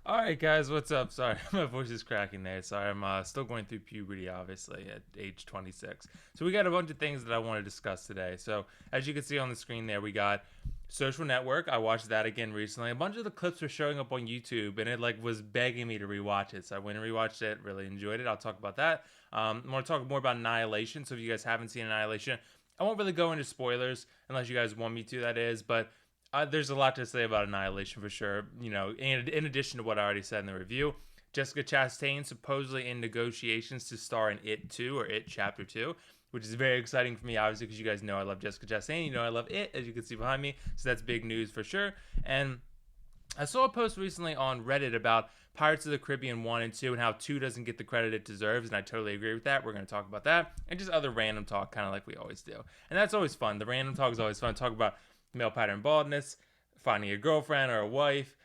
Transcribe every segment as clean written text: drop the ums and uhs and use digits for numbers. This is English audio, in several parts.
All right, guys, what's up? Sorry, my voice is cracking there. Sorry, I'm still going through puberty, obviously, at age 26. So, we got a bunch of things that I want to discuss today. So, as you can see on the screen there, we got Social Network. I watched that again recently. A bunch of the clips were showing up on YouTube, and it like was begging me to rewatch it. So, I went and rewatched it, really enjoyed it. I'll talk about that. I want to talk more about Annihilation. So, if you guys haven't seen Annihilation, I won't really go into spoilers unless you guys want me to, that is. But there's a lot to say about Annihilation for sure. You know, in addition to what I already said in the review, Jessica Chastain supposedly in negotiations to star in It 2 or It Chapter 2, which is very exciting for me, obviously, because you guys know I love Jessica Chastain. You know I love It, as you can see behind me. So that's big news for sure. And I saw a post recently on Reddit about Pirates of the Caribbean 1 and 2 and how 2 doesn't get the credit it deserves, and I totally agree with that. We're going to talk about that and just other random talk, kind of like we always do. And that's always fun. The random talk is always fun. Talk about male pattern baldness, finding a girlfriend or a wife,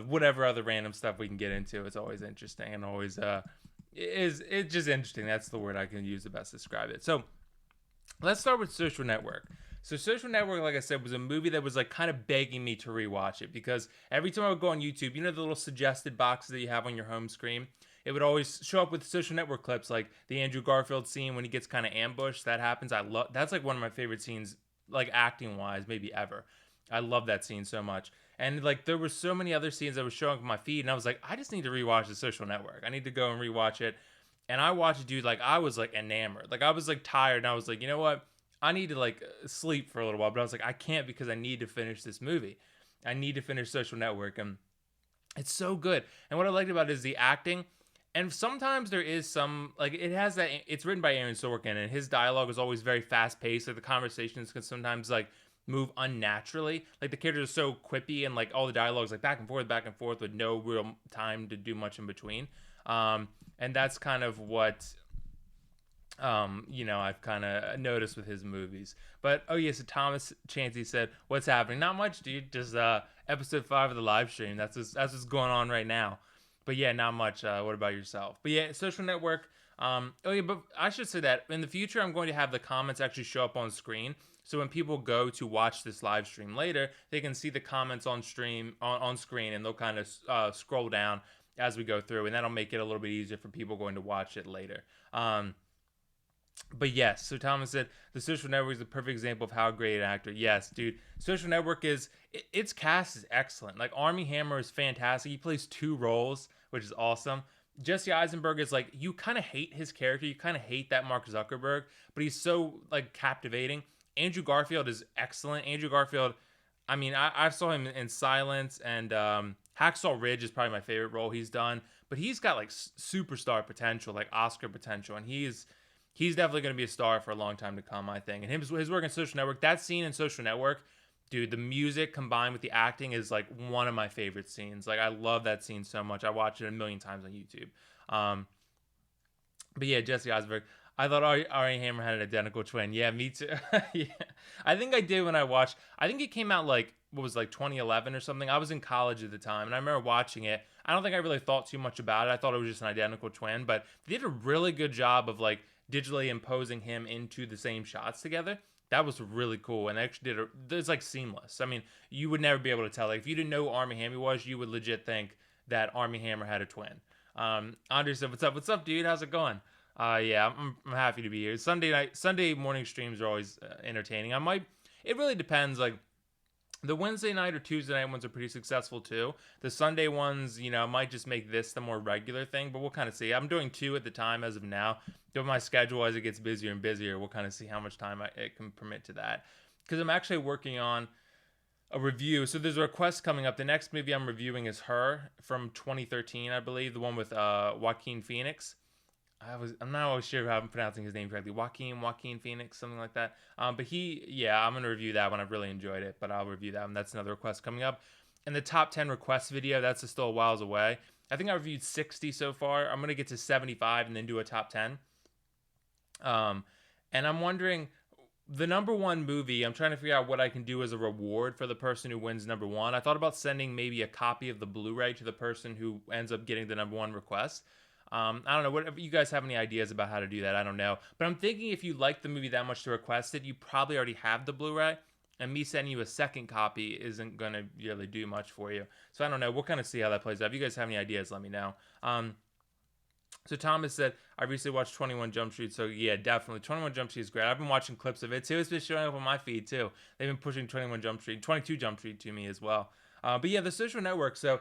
whatever other random stuff we can get into. It's always interesting and always it's just interesting. That's the word I can use to best describe it. So let's start with Social Network. So Social Network, like I said, was a movie that was like kind of begging me to rewatch it because every time I would go on YouTube, you know the little suggested boxes that you have on your home screen, it would always show up with Social Network clips, like the Andrew Garfield scene when he gets kind of ambushed. That happens. I love that's like one of my favorite scenes, like acting wise, maybe ever. I love that scene so much. And like there were so many other scenes that were showing up on my feed, and I was like, I just need to rewatch the Social Network. I need to go and rewatch it. And I watched it, dude. Like I was like enamored. Like I was like tired, and I was like, you know what? I need to like sleep for a little while. But I was like, I can't because I need to finish this movie. I need to finish Social Network, and it's so good. And what I liked about it is the acting. And sometimes there is some like it has that. It's written by Aaron Sorkin, and his dialogue is always very fast paced. Like the conversations can sometimes like move unnaturally. Like the characters are so quippy, and like all the dialogues like back and forth with no real time to do much in between. And that's kind of what I've kind of noticed with his movies. But oh yeah, so Thomas Chansey said, "What's happening? Not much, dude. Just episode 5 of the live stream. That's what's going on right now. But yeah, not much. What about yourself? But yeah, Social Network. Oh yeah, but I should say that in the future, I'm going to have the comments actually show up on screen. So when people go to watch this live stream later, they can see the comments on screen, and they'll kind of scroll down as we go through, and that'll make it a little bit easier for people going to watch it later. But yes, so Thomas said the Social Network is a perfect example of how great an actor. Yes, dude, Social Network its cast is excellent. Like Armie Hammer is fantastic. He plays two roles, which is awesome. Jesse Eisenberg is like you kind of hate his character. You kind of hate that Mark Zuckerberg, but he's so like captivating. Andrew Garfield is excellent. Andrew Garfield, I mean, I saw him in Silence and Hacksaw Ridge is probably my favorite role he's done. But he's got like superstar potential, like Oscar potential, and he's definitely going to be a star for a long time to come, I think. And his work in Social Network, that scene in Social Network, dude, the music combined with the acting is like one of my favorite scenes. Like I love that scene so much. I watched it a million times on YouTube. Um, but yeah, Jesse Eisenberg. I thought Ari Hammer had an identical twin. Yeah, me too. Yeah. I think I did when I watched. I think it came out like what was like 2011 or something. I was in college at the time, and I remember watching it. I don't think I really thought too much about it. I thought it was just an identical twin, but they did a really good job of like digitally imposing him into the same shots together. That was really cool, and they actually it's like seamless. I mean, you would never be able to tell. Like if you didn't know who Armie Hammer was, you would legit think that Armie Hammer had a twin. Andre said, "What's up? What's up, dude? How's it going?" Yeah, I'm happy to be here. Sunday morning streams are always entertaining. I might. It really depends. Like the Wednesday night or Tuesday night ones are pretty successful too. The Sunday ones, might just make this the more regular thing, but we'll kind of see. I'm doing two at the time as of now. But my schedule as it gets busier and busier, we'll kind of see how much time it can permit to that. Because I'm actually working on a review. So there's a request coming up. The next movie I'm reviewing is Her from 2013, I believe, the one with Joaquin Phoenix. I'm not always sure how I'm pronouncing his name correctly. Joaquin Phoenix, something like that. But I'm gonna review that one. I've really enjoyed it, but I'll review that one. That's another request coming up. And the top 10 requests video, that's still a whiles away. I think I reviewed 60 so far. I'm gonna get to 75 and then do a top 10. And I'm wondering the number one movie. I'm trying to figure out what I can do as a reward for the person who wins number one. I thought about sending maybe a copy of the Blu-ray to the person who ends up getting the number one request. I don't know. What you guys have any ideas about how to do that? I don't know. But I'm thinking if you like the movie that much to request it, you probably already have the Blu-ray. and me sending you a second copy isn't going to really do much for you. So I don't know. We'll kind of see how that plays out. If you guys have any ideas, let me know. So Thomas said, I recently watched 21 Jump Street. So yeah, definitely. 21 Jump Street is great. I've been watching clips of it too. It's been showing up on my feed too. They've been pushing 21 Jump Street, 22 Jump Street to me as well. But yeah, The Social Network. So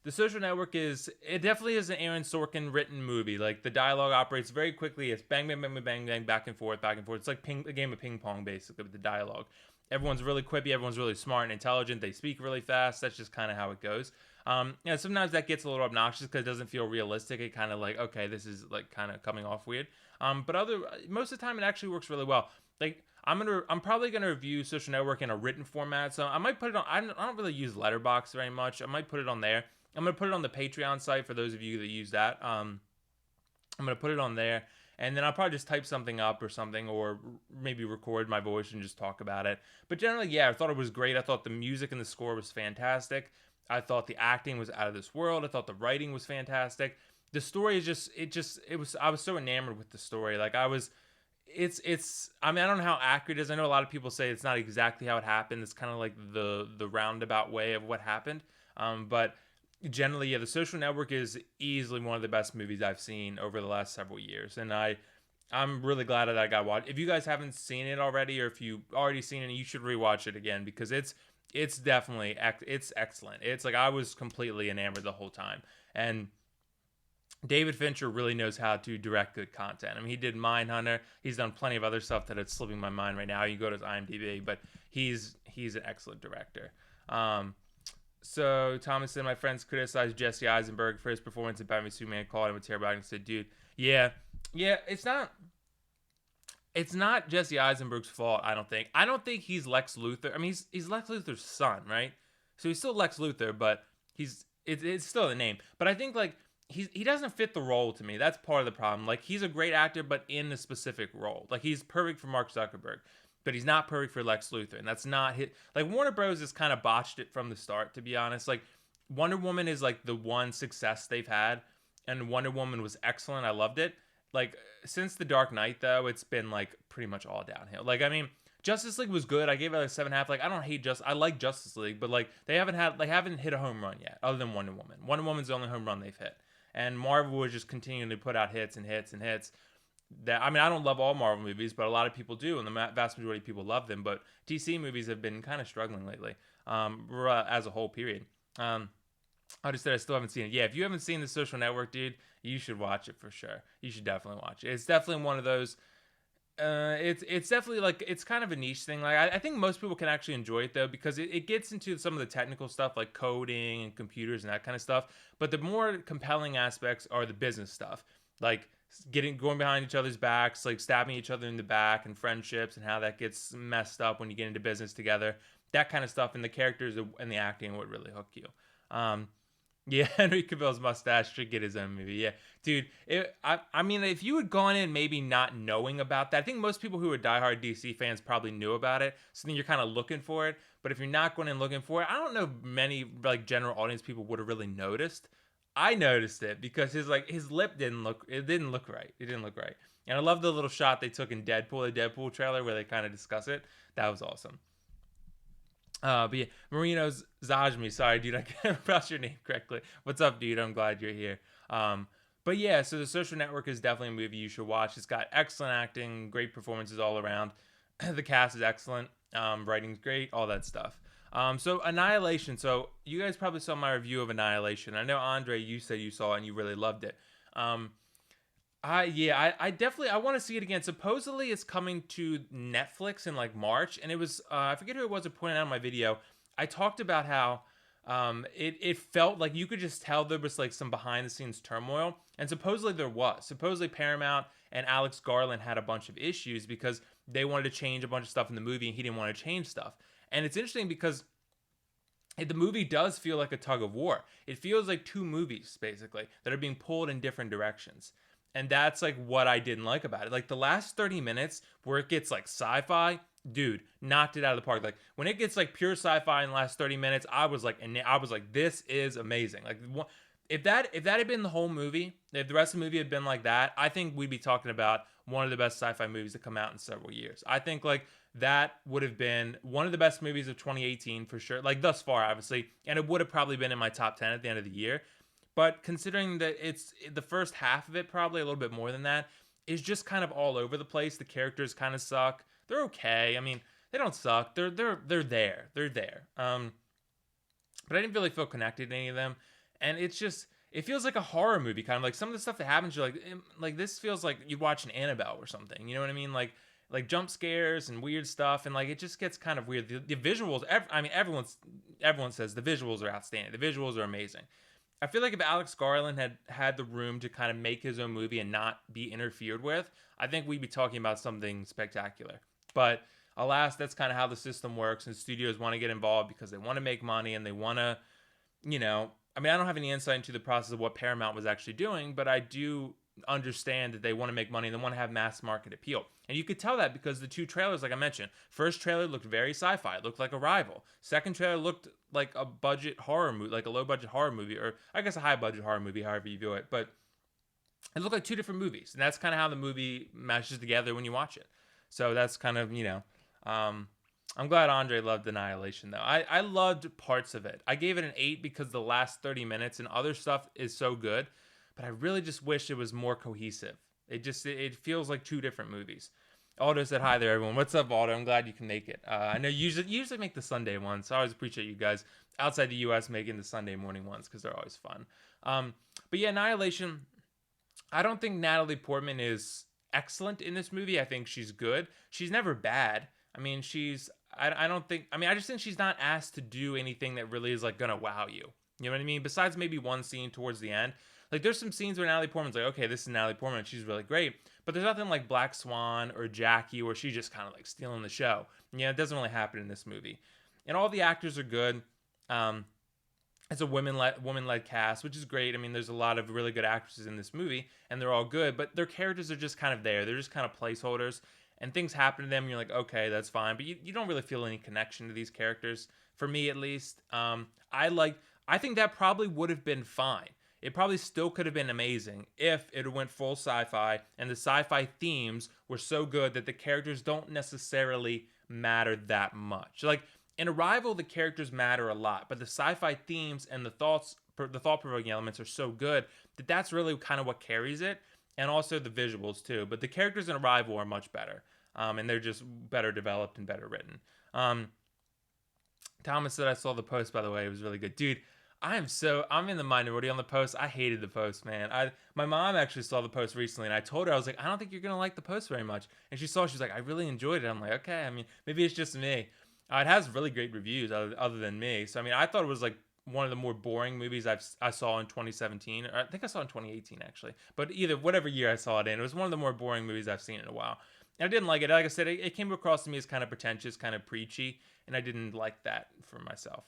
The Social Network it definitely is an Aaron Sorkin written movie. Like the dialogue operates very quickly. It's bang, bang, bang, bang, bang, bang, back and forth, back and forth. It's like a game of ping pong basically with the dialogue. Everyone's really quippy. Everyone's really smart and intelligent. They speak really fast. That's just kind of how it goes. Sometimes that gets a little obnoxious because it doesn't feel realistic. It kind of like, okay, this is like kind of coming off weird. But most of the time it actually works really well. Like I'm probably gonna review Social Network in a written format, so I might put it on. I don't really use Letterboxd very much. I might put it on there. I'm gonna put it on the Patreon site for those of you that use that. I'm gonna put it on there, and then I'll probably just type something up or something, or maybe record my voice and just talk about it. But generally, yeah, I thought it was great. I thought the music and the score was fantastic. I thought the acting was out of this world. I thought the writing was fantastic. The story is I was so enamored with the story. Like I mean, I don't know how accurate it is. I know a lot of people say it's not exactly how it happened. It's kind of like the roundabout way of what happened. But generally, yeah, The Social Network is easily one of the best movies I've seen over the last several years. And I'm really glad that I got watched. If you guys haven't seen it already, or if you already seen it, you should rewatch it again because it's definitely it's excellent. It's like I was completely enamored the whole time. And David Fincher really knows how to direct good content. I mean, he did Mindhunter. He's done plenty of other stuff that it's slipping my mind right now. You go to his IMDb, but he's an excellent director. So Thomas said, my friends criticized Jesse Eisenberg for his performance in Batman Superman, called him a terrible actor, and said, dude, yeah, it's not Jesse Eisenberg's fault, I don't think. I don't think he's Lex Luthor. I mean, he's Lex Luthor's son, right? So he's still Lex Luthor, but it's still the name. But I think like he doesn't fit the role to me. That's part of the problem. Like he's a great actor, but in a specific role. Like he's perfect for Mark Zuckerberg, but he's not perfect for Lex Luthor, and that's not his. Like Warner Bros. Has kind of botched it from the start, to be honest. Like Wonder Woman is like the one success they've had, and Wonder Woman was excellent. I loved it. Like since The Dark Knight though, it's been like pretty much all downhill. Like I mean, Justice League was good. I gave it like 7.5. Like I don't hate I like Justice League, but like they haven't hit a home run yet, other than Wonder Woman. Wonder Woman's the only home run they've hit, and Marvel was just continuing to put out hits and hits and hits. That I mean, I don't love all Marvel movies, but a lot of people do, and the vast majority of people love them. But DC movies have been kind of struggling lately, as a whole period. I just said I still haven't seen it. Yeah, if you haven't seen The Social Network, dude, you should watch it for sure. You should definitely watch it. It's definitely one of those. It's definitely like it's kind of a niche thing. Like I think most people can actually enjoy it though because it gets into some of the technical stuff like coding and computers and that kind of stuff. But the more compelling aspects are the business stuff, like going behind each other's backs, like stabbing each other in the back, and friendships and how that gets messed up when you get into business together. That kind of stuff, and the characters and the acting would really hook you. Yeah, Henry Cavill's mustache should get his own movie. Yeah, dude. I mean, if you had gone in maybe not knowing about that, I think most people who are diehard DC fans probably knew about it. So then you're kind of looking for it. But if you're not going in looking for it, I don't know many like general audience people would have really noticed. I noticed it because his lip didn't look right. It didn't look right. And I love the little shot they took in the Deadpool trailer where they kind of discuss it. That was awesome. But yeah, Marino Zajmi. Sorry, dude, I can't pronounce your name correctly. What's up, dude? I'm glad you're here. But yeah, so The Social Network is definitely a movie you should watch. It's got excellent acting, great performances all around. The cast is excellent. Writing's great, all that stuff. So Annihilation. So you guys probably saw my review of Annihilation. I know Andre, you said you saw it and you really loved it. I definitely want to see it again. Supposedly it's coming to Netflix in like March, and it was I forget who it was that pointed out in my video. I talked about how it felt like you could just tell there was like some behind the scenes turmoil, and supposedly there was. Supposedly Paramount and Alex Garland had a bunch of issues because they wanted to change a bunch of stuff in the movie, and he didn't want to change stuff. And it's interesting because the movie does feel like a tug of war. It feels like two movies basically that are being pulled in different directions. And that's like what I didn't like about it. Like the last 30 minutes where it gets like sci-fi, dude, knocked it out of the park. Like when it gets like pure sci-fi in the last 30 minutes, I was like, this is amazing. Like if that had been the whole movie, if the rest of the movie had been like that, I think we'd be talking about one of the best sci-fi movies to come out in several years. I think like that would have been one of the best movies of 2018 for sure. Like thus far, obviously, and it would have probably been in my top 10 at the end of the year. But considering that it's the first half of it, probably a little bit more than that, is just kind of all over the place. The characters kind of suck. They're okay. I mean, they don't suck. They're there. They're there. But I didn't really feel connected to any of them, and it feels like a horror movie, kind of like some of the stuff that happens. You're like this feels like you'd watch an Annabelle or something. You know what I mean? Like jump scares and weird stuff, and like it just gets kind of weird. The visuals, I mean, everyone says the visuals are outstanding. The visuals are amazing. I feel like if Alex Garland had the room to kind of make his own movie and not be interfered with, I think we'd be talking about something spectacular. But alas, that's kind of how the system works, and studios want to get involved because they want to make money and they want to, I mean, I don't have any insight into the process of what Paramount was actually doing, but I do understand that they want to make money and they want to have mass market appeal. And you could tell that because the two trailers, like I mentioned, first trailer looked very sci-fi. It looked like Arrival. Second trailer looked like a budget horror movie, like a low budget horror movie, or I guess a high budget horror movie, however you view it. But it looked like two different movies. And that's kind of how the movie meshes together when you watch it. So that's kind of, I'm glad Andre loved Annihilation, though. I loved parts of it. I gave it an 8 because the last 30 minutes and other stuff is so good, but I really just wish it was more cohesive. It feels like two different movies. Aldo said hi there, everyone. What's up, Aldo? I'm glad you can make it. I know you usually make the Sunday ones, so I always appreciate you guys outside the U.S. making the Sunday morning ones because they're always fun. But yeah, Annihilation, I don't think Natalie Portman is excellent in this movie. I think she's good. She's never bad. I mean, I just think she's not asked to do anything that really is like gonna wow you. You know what I mean? Besides maybe one scene towards the end. Like there's some scenes where Natalie Portman's like, okay, this is Natalie Portman, she's really great. But there's nothing like Black Swan or Jackie where she's just kind of like stealing the show. Yeah, it doesn't really happen in this movie. And all the actors are good. It's a woman-led cast, which is great. I mean, there's a lot of really good actresses in this movie, and they're all good. But their characters are just kind of there. They're just kind of placeholders. And things happen to them, and you're like, okay, that's fine. But you don't really feel any connection to these characters, for me at least. I think that probably would have been fine. It probably still could have been amazing if it went full sci-fi and the sci-fi themes were so good that the characters don't necessarily matter that much. Like in Arrival, the characters matter a lot, but the sci-fi themes and the thought-provoking elements are so good that that's really kind of what carries it, and also the visuals too. But the characters in Arrival are much better, and they're just better developed and better written. Thomas said I saw the post, by the way. It was really good, dude. I'm in the minority on the post. I hated the post, man. My mom actually saw the post recently, and I told her, I was like, I don't think you're gonna like the post very much. And she's like, I really enjoyed it. I'm like, okay. I mean, maybe it's just me. It has really great reviews other than me. So I mean, I thought it was like one of the more boring movies I saw in 2017. Or I think I saw it in 2018 actually. But whatever year I saw it in, it was one of the more boring movies I've seen in a while. And I didn't like it. Like I said, it came across to me as kind of pretentious, kind of preachy, and I didn't like that for myself.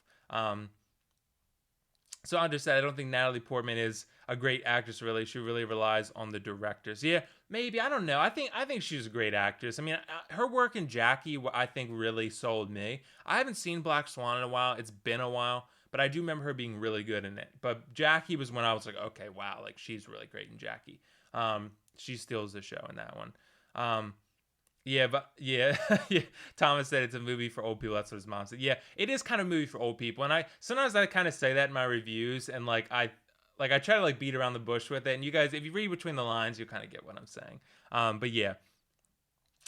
So I just said I don't think Natalie Portman is a great actress. Really, she really relies on the directors. Yeah, maybe, I don't know. I think she's a great actress. I mean, her work in Jackie, I think, really sold me. I haven't seen Black Swan in a while. It's been a while, but I do remember her being really good in it. But Jackie was when I was like, okay, wow, like she's really great in Jackie. She steals the show in that one. Yeah, but yeah, yeah. Thomas said it's a movie for old people. That's what his mom said. Yeah, it is kind of a movie for old people, and sometimes I kind of say that in my reviews, and I try to like beat around the bush with it. And you guys, if you read between the lines, you'll kind of get what I'm saying. But yeah,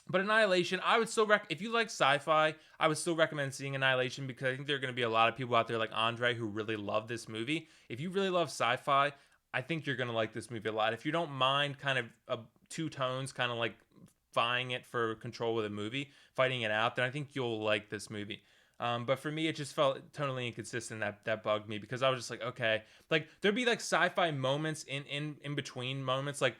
but Annihilation, I would still if you like sci-fi, I would still recommend seeing Annihilation because I think there are going to be a lot of people out there like Andre who really love this movie. If you really love sci-fi, I think you're going to like this movie a lot. If you don't mind kind of two tones, kind of like vying it for control of the movie, fighting it out, then I think you'll like this movie. But for me, it just felt totally inconsistent. That bugged me because I was just like, okay, like there'd be like sci-fi moments in between moments, like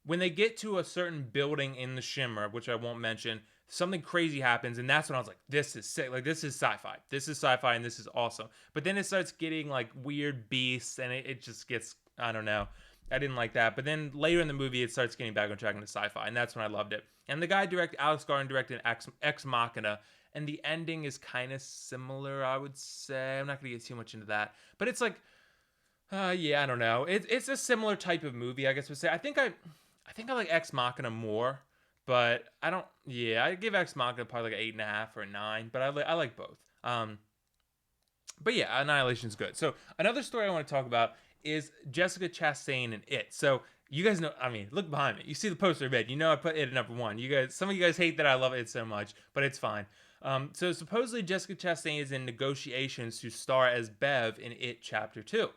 when they get to a certain building in the Shimmer, which I won't mention, something crazy happens, and that's when I was like, this is sick. Like this is sci-fi. This is sci-fi, and this is awesome. But then it starts getting like weird beasts, and it just gets, I don't know. I didn't like that. But then later in the movie, it starts getting back on track into sci-fi, and that's when I loved it. And the guy Alex Garland directed Ex Machina, and the ending is kind of similar, I would say. I'm not going to get too much into that. But it's like, yeah, I don't know. It's a similar type of movie, I guess we'd say. I think I like Ex Machina more, but I don't. Yeah, I give Ex Machina probably like an 8.5 or a 9, but I like both. But yeah, Annihilation's good. So another story I want to talk about is Jessica Chastain and It. So you guys know, I mean, look behind me. You see the poster of It. You know I put It at number 1. You guys, some of you guys hate that I love It so much, but it's fine. So supposedly Jessica Chastain is in negotiations to star as Bev in It Chapter 2.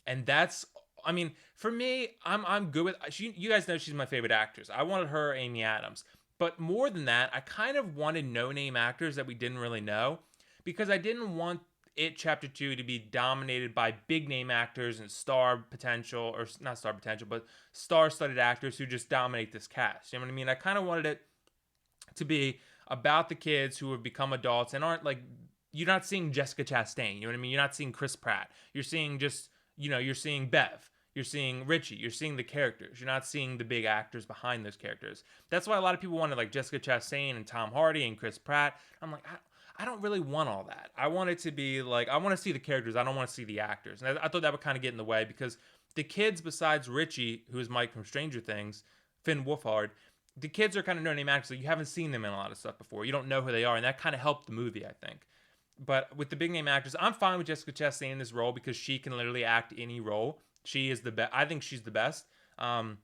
And that's, I mean, for me, I'm good with you guys know she's my favorite actress. I wanted her, Amy Adams. But more than that, I kind of wanted no-name actors that we didn't really know, because I didn't want It Chapter 2 to be dominated by big name actors and star potential, or not star potential, but star-studded actors who just dominate this cast. You know what I mean? I kind of wanted it to be about the kids who have become adults and aren't like, you're not seeing Jessica Chastain, you know what I mean? You're not seeing Chris Pratt. You're seeing just, you're seeing Bev. You're seeing Richie. You're seeing the characters. You're not seeing the big actors behind those characters. That's why a lot of people wanted like Jessica Chastain and Tom Hardy and Chris Pratt. I'm like, I don't really want all that. I want it to be like, I want to see the characters. I don't want to see the actors. And I thought that would kind of get in the way, because the kids, besides Richie, who is Mike from Stranger Things, Finn Wolfhard, the kids are kind of no-name actors. So you haven't seen them in a lot of stuff before. You don't know who they are. And that kind of helped the movie, I think. But with the big name actors, I'm fine with Jessica Chastain in this role because she can literally act any role. She is the best. I think she's the best. And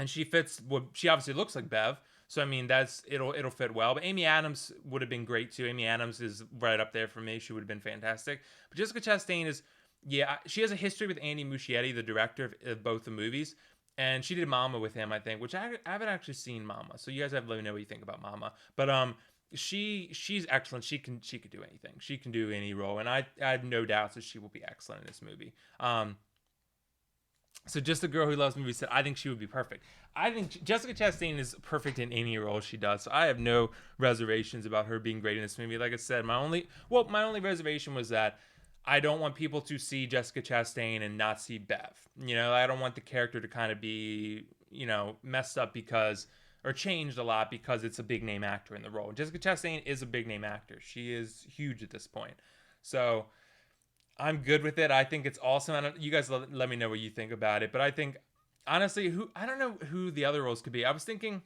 she fits. Well, she obviously looks like Bev, so I mean it'll fit well. But Amy Adams would have been great too. Amy Adams is right up there for me. She would have been fantastic. But Jessica Chastain is, yeah, she has a history with Andy Muschietti, the director of both the movies, and she did Mama with him, I think, which I haven't actually seen Mama. So you guys have to let me know what you think about Mama. But she's excellent. She could do anything. She can do any role, and I have no doubts that she will be excellent in this movie. So just a girl who loves movies said, I think she would be perfect. I think Jessica Chastain is perfect in any role she does. So I have no reservations about her being great in this movie. Like I said, my only reservation was that I don't want people to see Jessica Chastain and not see Bev. I don't want the character to kind of be, messed up or changed a lot because it's a big name actor in the role. Jessica Chastain is a big name actor. She is huge at this point. So I'm good with it. I think it's awesome. You guys let me know what you think about it. But I think, honestly, I don't know who the other roles could be. I was thinking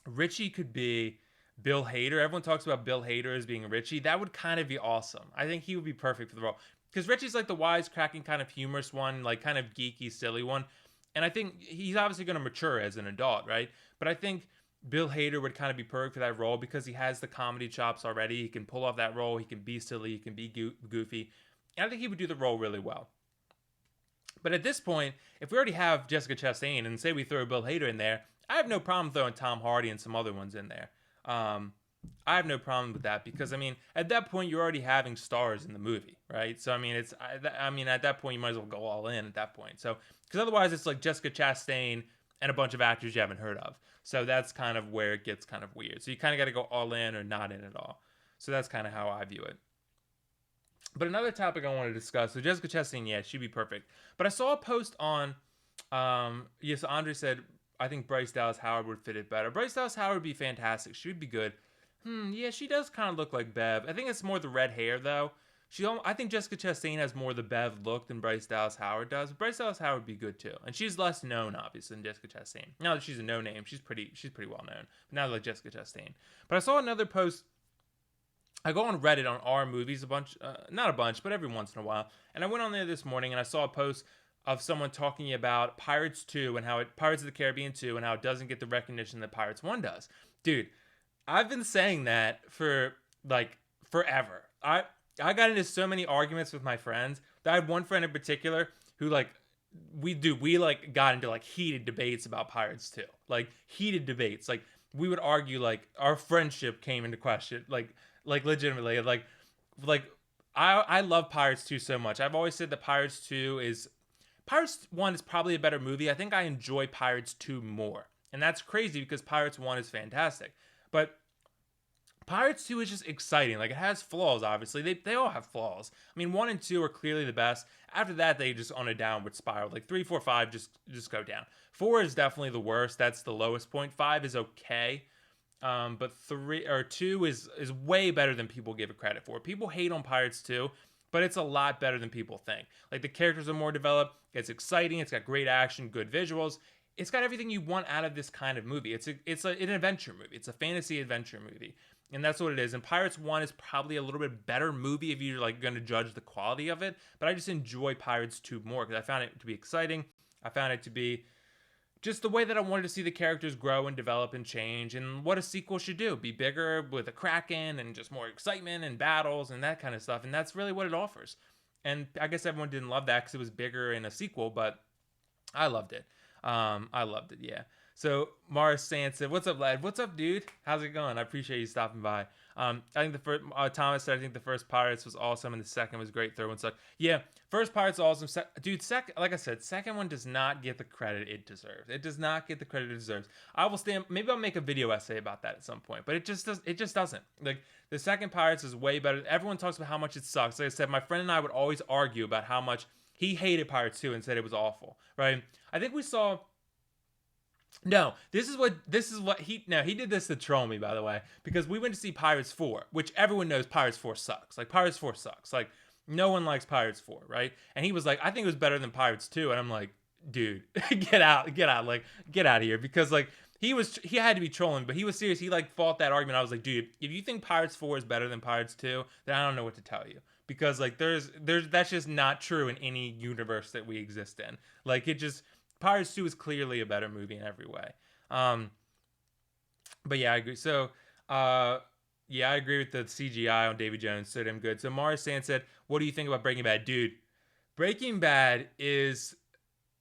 Richie could be Bill Hader. Everyone talks about Bill Hader as being Richie. That would kind of be awesome. I think he would be perfect for the role. Because Richie's like the wisecracking kind of humorous one, like kind of geeky, silly one. And I think he's obviously going to mature as an adult, right? But I think Bill Hader would kind of be perfect for that role because he has the comedy chops already. He can pull off that role. He can be silly. He can be goofy. And I think he would do the role really well. But at this point, if we already have Jessica Chastain and say we throw Bill Hader in there, I have no problem throwing Tom Hardy and some other ones in there. I have no problem with that because, I mean, at that point, you're already having stars in the movie, right? So, I mean, at that point, you might as well go all in at that point. So, because otherwise, it's like Jessica Chastain and a bunch of actors you haven't heard of. So, that's kind of where it gets kind of weird. So, you kind of got to go all in or not in at all. So, that's kind of how I view it. But another topic I want to discuss, so Jessica Chastain, yeah, she'd be perfect. But I saw a post on, yes, Andre said, I think Bryce Dallas Howard would fit it better. Bryce Dallas Howard would be fantastic. She would be good. Yeah, she does kind of look like Bev. I think it's more the red hair, though. I think Jessica Chastain has more the Bev look than Bryce Dallas Howard does. But Bryce Dallas Howard would be good, too. And she's less known, obviously, than Jessica Chastain. Now that she's a no-name, she's pretty well known. But not like Jessica Chastain. But I saw another post. I go on Reddit on R movies a bunch, not a bunch, but every once in a while. And I went on there this morning and I saw a post of someone talking about Pirates 2 and how Pirates of the Caribbean 2 and how it doesn't get the recognition that Pirates 1 does. Dude, I've been saying that for like forever. I got into so many arguments with my friends. I had one friend in particular who we got into like heated debates about Pirates 2. Like heated debates. Like we would argue, like our friendship came into question. Like legitimately, I love Pirates 2 so much. I've always said that Pirates 1 is probably a better movie. I think I enjoy Pirates 2 more. And that's crazy because Pirates 1 is fantastic. But Pirates 2 is just exciting. Like, it has flaws, obviously. They all have flaws. I mean, 1 and 2 are clearly the best. After that, they just on a downward spiral. Like, 3, 4, 5 just go down. 4 is definitely the worst. That's the lowest point. 5 is okay. But 2 is way better than people give it credit for. People hate on Pirates 2, but it's a lot better than people think. Like, the characters are more developed. It's exciting. It's got great action, good visuals. it's got everything you want out of this kind of movie. It's an adventure movie. It's a fantasy adventure movie. And that's what it is. And Pirates 1 is probably a little bit better movie if you're like going to judge the quality of it. But I just enjoy Pirates 2 more because I found it to be exciting. I found it to be just the way that I wanted to see the characters grow and develop and change, and what a sequel should do. Be bigger with a Kraken and just more excitement and battles and that kind of stuff. And that's really what it offers. And I guess everyone didn't love that because it was bigger in a sequel, but I loved it. I loved it, yeah. So Mars Sand said, "What's up, lad? What's up, dude? How's it going? I appreciate you stopping by." I think the first Thomas said, "I think the first Pirates was awesome, and the second was great. Third one sucked." Yeah, first Pirates awesome. Dude, second, like I said, second one does not get the credit it deserves. It does not get the credit it deserves. I will stand. Maybe I'll make a video essay about that at some point, but it just does. It just doesn't. Like the second Pirates is way better. Everyone talks about how much it sucks. Like I said, my friend and I would always argue about how much he hated Pirates 2 and said it was awful. Right? I think we saw. No, this is what he did this to troll me, by the way, because we went to see Pirates 4, which everyone knows Pirates 4 sucks. Like Pirates 4 sucks. Like no one likes Pirates 4, right? And he was like, "I think it was better than Pirates 2." And I'm like, "Dude, get out, like get out of here," because like he had to be trolling, but he was serious. He like fought that argument. I was like, "Dude, if you think Pirates 4 is better than Pirates 2, then I don't know what to tell you." Because like there's that's just not true in any universe that we exist in. Like it just Pirates 2 is clearly a better movie in every way. But yeah, I agree. So, yeah, I agree with the CGI on Davy Jones. So damn good. So Mars Sand said, "What do you think about Breaking Bad?" Dude, Breaking Bad is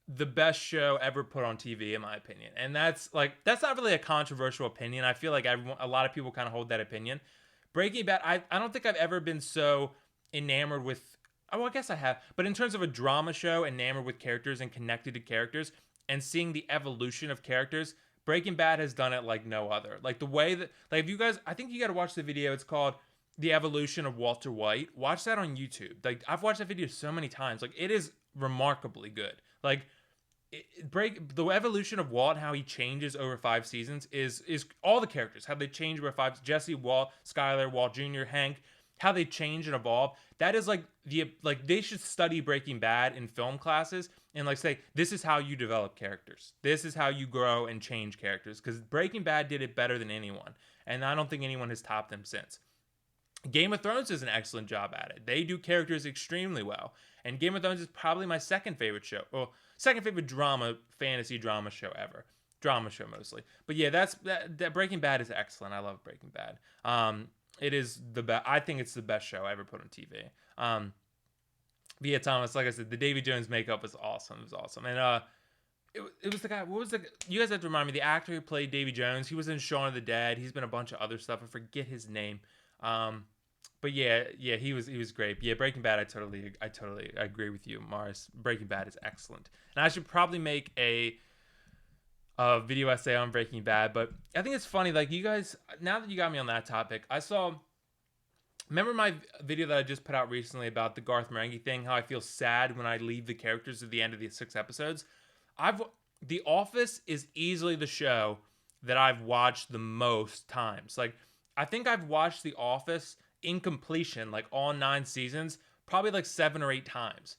the best show ever put on TV, in my opinion. And that's not really a controversial opinion. I feel like a lot of people kind of hold that opinion. Breaking Bad, I don't think I've ever been so enamored with. Oh, I guess I have. But in terms of a drama show, enamored with characters and connected to characters and seeing the evolution of characters, Breaking Bad has done it like no other. Like the way that, like if you guys, I think you got to watch the video. It's called The Evolution of Walter White. Watch that on YouTube. Like I've watched that video so many times. Like it is remarkably good. Like the evolution of Walt, how he changes over 5 seasons is all the characters, how they change over 5. Jesse, Walt, Skyler, Walt Jr., Hank, how they change and evolve. That is like they should study Breaking Bad in film classes and like say, this is how you develop characters. This is how you grow and change characters, because Breaking Bad did it better than anyone. And I don't think anyone has topped them since. Game of Thrones does an excellent job at it. They do characters extremely well. And Game of Thrones is probably my second favorite show. Well, second favorite fantasy drama show ever. Drama show mostly. But yeah, that Breaking Bad is excellent. I love Breaking Bad. It is the best. I think it's the best show ever put on TV. But yeah, Thomas, like I said, the Davy Jones makeup was awesome. It was awesome. And it was the guy. What was the? You guys have to remind me. The actor who played Davy Jones. He was in Shaun of the Dead. He's been a bunch of other stuff. I forget his name. But yeah, he was great. Yeah, Breaking Bad. I totally agree with you, Mars. Breaking Bad is excellent. And I should probably make a video essay on Breaking Bad. But I think it's funny. Like you guys, now that you got me on that topic, remember my video that I just put out recently about the Garth Marenghi thing, how I feel sad when I leave the characters at the end of the 6 episodes? The Office is easily the show that I've watched the most times. Like, I think I've watched The Office in completion, like all 9 seasons, probably like 7 or 8 times.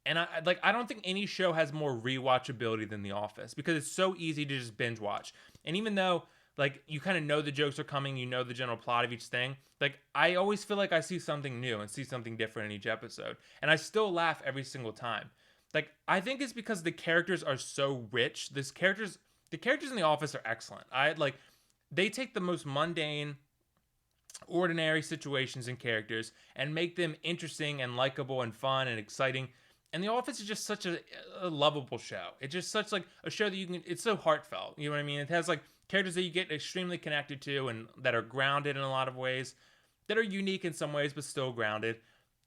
And I don't think any show has more rewatchability than The Office, because it's so easy to just binge watch. And even though like you kind of know the jokes are coming, you know the general plot of each thing, like I always feel like I see something new and see something different in each episode, and I still laugh every single time. Like I think it's because the characters are so rich. The characters in The Office are excellent. They take the most mundane, ordinary situations and characters and make them interesting and likable and fun and exciting. And The Office is just such a lovable show. It's just such like a show that it's so heartfelt. You know what I mean? It has like characters that you get extremely connected to and that are grounded in a lot of ways, that are unique in some ways, but still grounded.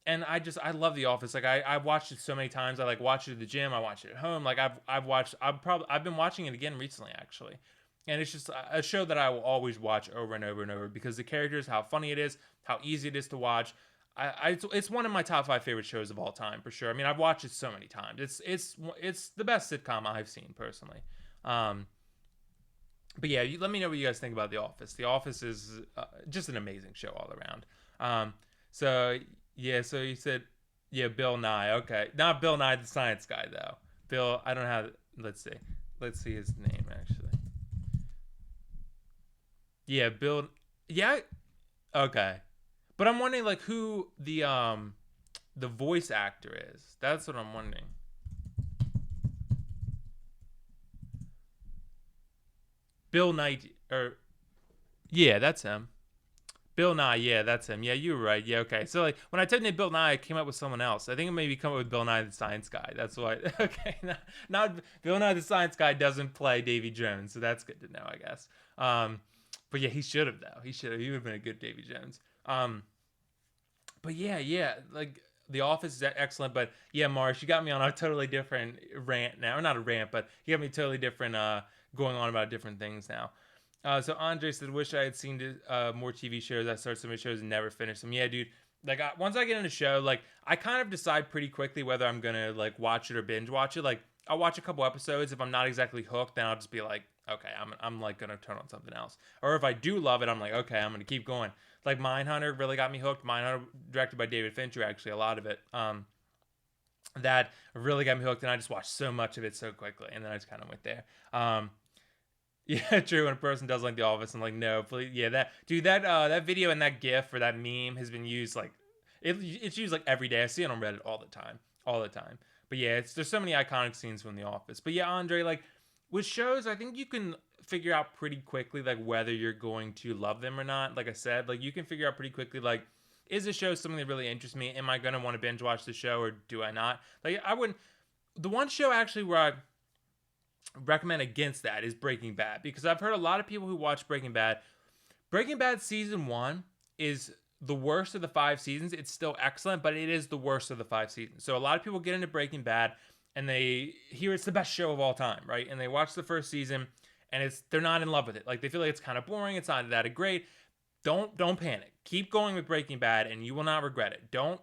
And I love The Office. Like I watched it so many times. I like watch it at the gym. I watch it at home. Like I've been watching it again recently, actually. And it's just a show that I will always watch over and over and over, because the characters, how funny it is, how easy it is to watch. It's one of my top 5 favorite shows of all time, for sure. I mean, I've watched it so many times. It's the best sitcom I've seen personally. But yeah, let me know what you guys think about The Office. The Office is just an amazing show all around. So you said, yeah, Bill Nye. Okay, not Bill Nye the Science Guy though. Bill, I don't have. Let's see. let's see his name actually. Yeah, Bill. Yeah. Okay. But I'm wondering like who the voice actor is. That's what I'm wondering. Bill Knight or yeah, that's him. Bill Nye, yeah, that's him. Yeah, you were right. Yeah, okay. So like when I typed in Bill Nye, I came up with someone else. I think it maybe come up with Bill Nye the Science Guy. That's why. Okay, not Bill Nye the Science Guy doesn't play Davy Jones, so that's good to know, I guess. But yeah, he should have though. He should have. He would have been a good Davy Jones. But yeah, like The Office is excellent. But yeah, Marsh, you got me on a totally different rant now, or not a rant, but you got me totally different. Going on about different things now. So Andre said, "Wish I had seen more TV shows. I started so many shows and never finished them." Yeah, dude. Like once I get in a show, like I kind of decide pretty quickly whether I'm gonna like watch it or binge watch it. Like I'll watch a couple episodes. If I'm not exactly hooked, then I'll just be like, okay, I'm like gonna turn on something else. Or if I do love it, I'm like, okay, I'm gonna keep going. Like Mindhunter really got me hooked. Mindhunter, directed by David Fincher, actually a lot of it. That really got me hooked, and I just watched so much of it so quickly, and then I just kind of went there. Yeah, true. When a person does like The Office, I'm like, no, please. Yeah, that dude, that video and that GIF or that meme has been used like it's used like every day. I see it on Reddit all the time. But yeah, there's so many iconic scenes from The Office. But yeah, Andre, like with shows, I think you can figure out pretty quickly like whether you're going to love them or not. Like I said, like you can figure out pretty quickly like is the show something that really interests me? Am I gonna want to binge watch the show or do I not? Like I wouldn't. The one show actually where I recommend against that is Breaking Bad because I've heard a lot of people who watch Breaking Bad. Breaking Bad season 1 is the worst of the 5 seasons. It's still excellent, but it is the worst of the 5 seasons. So a lot of people get into Breaking Bad and they hear it's the best show of all time, right? And they watch the first season and they're not in love with it. Like they feel like it's kind of boring, it's not that great. Don't panic. Keep going with Breaking Bad and you will not regret it. Don't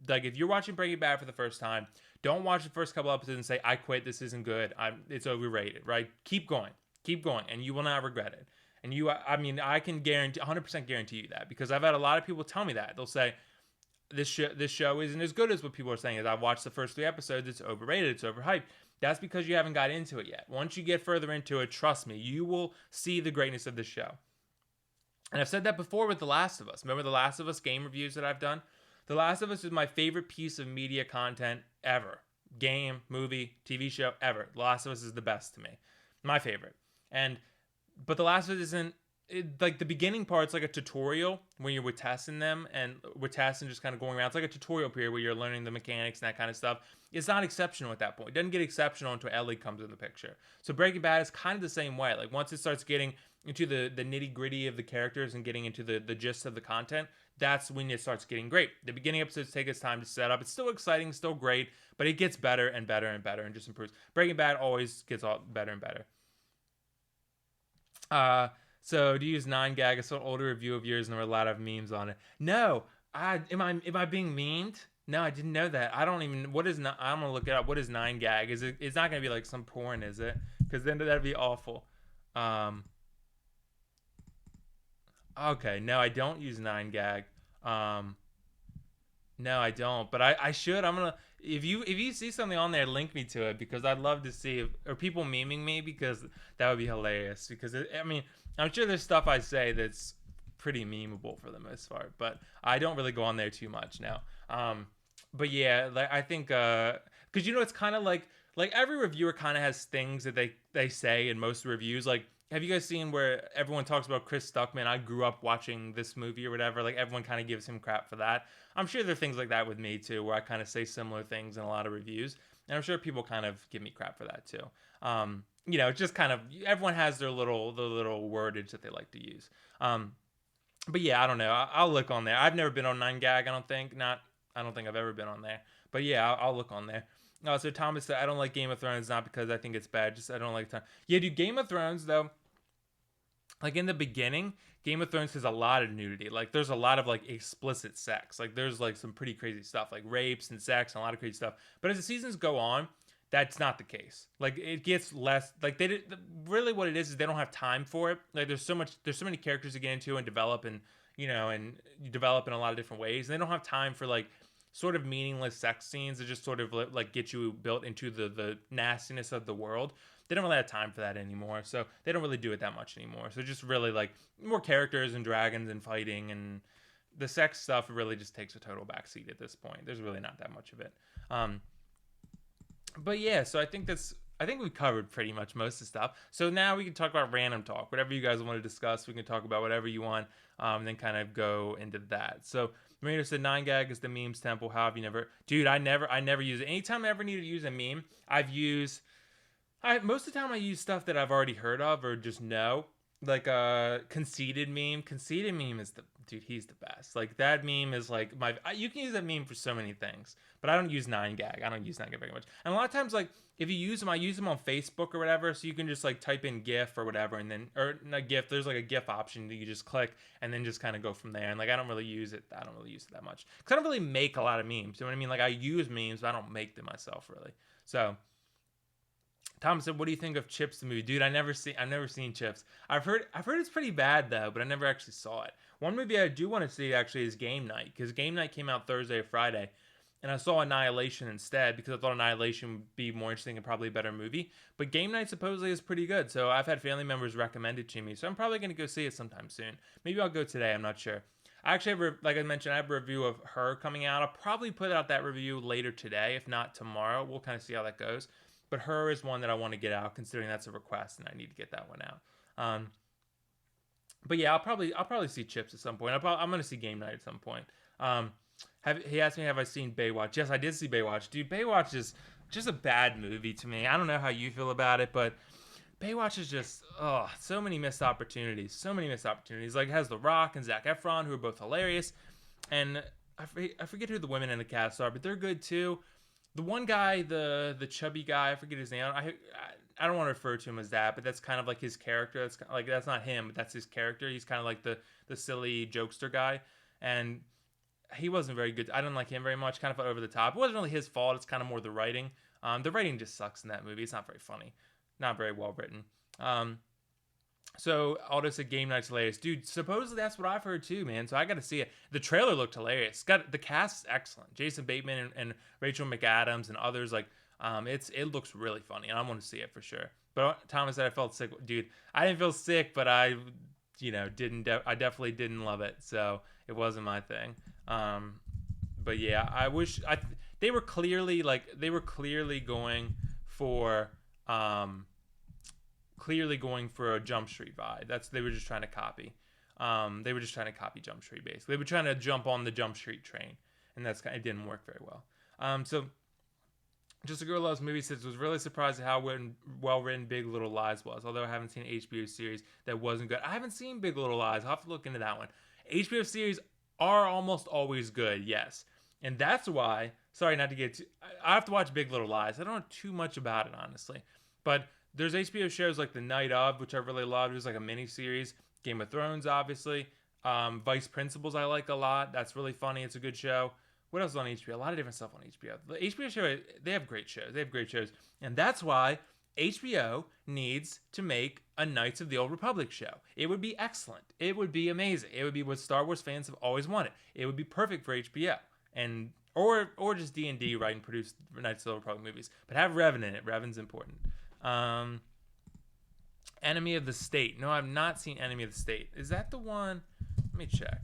like if you're watching Breaking Bad for the first time, don't watch the first couple episodes and say I quit. This isn't good. It's overrated. Right? Keep going, and you will not regret it. And I mean, I can guarantee, 100% guarantee you that because I've had a lot of people tell me that they'll say this show isn't as good as what people are saying. As I've watched the first 3 episodes, it's overrated. It's overhyped. That's because you haven't got into it yet. Once you get further into it, trust me, you will see the greatness of the show. And I've said that before with The Last of Us. Remember The Last of Us game reviews that I've done? The Last of Us is my favorite piece of media content ever. Game, movie, TV show, ever. The Last of Us is the best to me. My favorite. But The Last of Us isn't, like the beginning part's like a tutorial when you're with Tess and them, and with Tess and just kind of going around. It's like a tutorial period where you're learning the mechanics and that kind of stuff. It's not exceptional at that point. It doesn't get exceptional until Ellie comes in the picture. So Breaking Bad is kind of the same way. Like once it starts getting into the nitty gritty of the characters and getting into the gist of the content, that's when it starts getting great. The beginning episodes take its time to set up. It's still exciting, still great, but it gets better and better and better and just improves. Breaking Bad always gets all better and better. So do you use 9gag? I saw an older review of yours and there were a lot of memes on it. No, am I being memed? No, I didn't know that. I don't even. What is not? I'm gonna look it up. What is 9gag? Is it? It's not gonna be like some porn, is it? Because then that'd be awful. Okay, no, I don't use 9gag. No, I don't. But I should. I'm gonna. If you see something on there, link me to it because I'd love to see. Are people memeing me? Because that would be hilarious. Because I mean, I'm sure there's stuff I say that's pretty memeable for the most part, but I don't really go on there too much now. But yeah, like I think because it's kind of like every reviewer kind of has things that they say in most reviews. Like, have you guys seen where everyone talks about Chris Stuckman? I grew up watching this movie or whatever. Like everyone kind of gives him crap for that. I'm sure there are things like that with me too, where I kind of say similar things in a lot of reviews, and I'm sure people kind of give me crap for that too. Just kind of everyone has their little wordage that they like to use. But yeah, I don't know. I'll look on there. I've never been on 9gag. I don't think. I don't think I've ever been on there. But yeah, I'll look on there. So Thomas said, I don't like Game of Thrones, not because I think it's bad, just I don't like time. Yeah, dude, Game of Thrones, though, like in the beginning, Game of Thrones has a lot of nudity. Like there's a lot of like explicit sex. Like there's like some pretty crazy stuff, like rapes and sex and a lot of crazy stuff. But as the seasons go on, that's not the case. Like it gets less, like really what it is they don't have time for it. Like there's so many characters to get into and develop and, and you develop in a lot of different ways. And they don't have time for like sort of meaningless sex scenes that just sort of like get you built into the nastiness of the world. They don't really have time for that anymore, so they don't really do it that much anymore. So just really like more characters and dragons and fighting, and the sex stuff really just takes a total backseat at this point. There's really not that much of it. But yeah, so I think we covered pretty much most of the stuff. So now we can talk about random talk. Whatever you guys want to discuss, we can talk about whatever you want, and then kind of go into that. So Marino said 9gag is the memes temple. How have you never? Dude, I never use it. Anytime I ever need to use a meme, most of the time I use stuff that I've already heard of or just know. Like a conceited meme. Conceited meme is he's the best. Like that meme is like you can use that meme for so many things, but I don't use 9gag. I don't use 9gag very much. And a lot of times, like if you use them, I use them on Facebook or whatever. So you can just like type in GIF or whatever, and then or not GIF. There's like a GIF option that you just click and then just kind of go from there. And like I don't really use it that much because I don't really make a lot of memes. You know what I mean? Like I use memes, but I don't make them myself really. So. Tom said, "What do you think of Chips the movie, dude? I've never seen Chips. I've heard it's pretty bad though, but I never actually saw it. One movie I do want to see actually is Game Night because Game Night came out Thursday or Friday, and I saw Annihilation instead because I thought Annihilation would be more interesting and probably a better movie. But Game Night supposedly is pretty good, so I've had family members recommend it to me, so I'm probably gonna go see it sometime soon. Maybe I'll go today. I'm not sure. I actually have, like I mentioned, I have a review of Her coming out. I'll probably put out that review later today, if not tomorrow. We'll kind of see how that goes. But Her is one that I want to get out, considering that's a request, and I need to get that one out. But yeah, I'll probably see Chips at some point. I'm gonna see Game Night at some point. He asked me, have I seen Baywatch? Yes, I did see Baywatch. Dude, Baywatch is just a bad movie to me. I don't know how you feel about it, but Baywatch is just so many missed opportunities. So many missed opportunities. Like it has The Rock and Zac Efron, who are both hilarious, and I forget who the women in the cast are, but they're good too. The one guy, the chubby guy, I forget his name. I don't want to refer to him as that, but that's kind of like his character. That's kind of like that's not him, but that's his character. He's kind of like the silly jokester guy, and he wasn't very good. I didn't like him very much. Kind of over the top. It wasn't really his fault. It's kind of more the writing. The writing just sucks in that movie. It's not very funny, not very well written. So Aldo said Game Night's hilarious. Dude, supposedly that's what I've heard too, man. So I got to see it. The trailer looked hilarious. The cast's excellent. Jason Bateman and Rachel McAdams and others. Like, it looks really funny, and I want to see it for sure. But Thomas said I felt sick. Dude, I didn't feel sick, but I definitely didn't love it. So it wasn't my thing. But yeah, they were clearly going for a Jump Street vibe. They were just trying to copy. They were just trying to copy Jump Street basically. They were trying to jump on the Jump Street train, and it didn't work very well. So Just a Girl Loves Movies says was really surprised at how well written Big Little Lies was. Although I haven't seen an HBO series that wasn't good. I haven't seen Big Little Lies. I'll have to look into that one. HBO series are almost always good, yes. And that's why, sorry not to get too, I have to watch Big Little Lies. I don't know too much about it, honestly. But there's HBO shows like The Night Of, which I really loved. It was like a mini series. Game of Thrones, obviously. Vice Principals I like a lot. That's really funny. It's a good show. What else is on HBO? A lot of different stuff on HBO. The HBO show, they have great shows. And that's why HBO needs to make a Knights of the Old Republic show. It would be excellent. It would be amazing. It would be what Star Wars fans have always wanted. It would be perfect for HBO. And or just D&D, write and produce Knights of the Old Republic movies. But have Revan in it. Revan's important. Enemy of the State. No, I've not seen Enemy of the State. Is that the one? Let me check.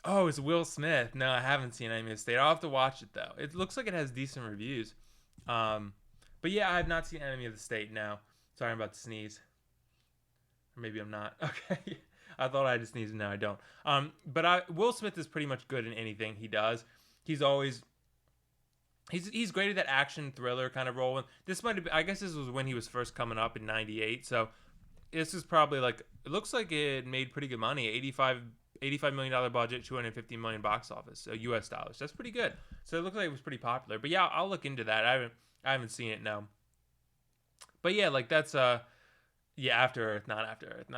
Oh, it's Will Smith. No, I haven't seen Enemy of the State. I'll have to watch it, though. It looks like it has decent reviews. But yeah, I have not seen Enemy of the State now. Sorry, I'm about to sneeze. Or maybe I'm not. Okay. I thought I just sneezed, and now I don't. But Will Smith is pretty much good in anything he does. He's always... He's great at that action thriller kind of role. And this might have been, I guess this was when he was first coming up in 98. So this is probably like, it looks like it made pretty good money. $85 million budget, $250 million box office, so US dollars. That's pretty good. So it looked like it was pretty popular. But yeah, I'll look into that. I haven't seen it, no. But yeah, like that's After Earth, not After Earth.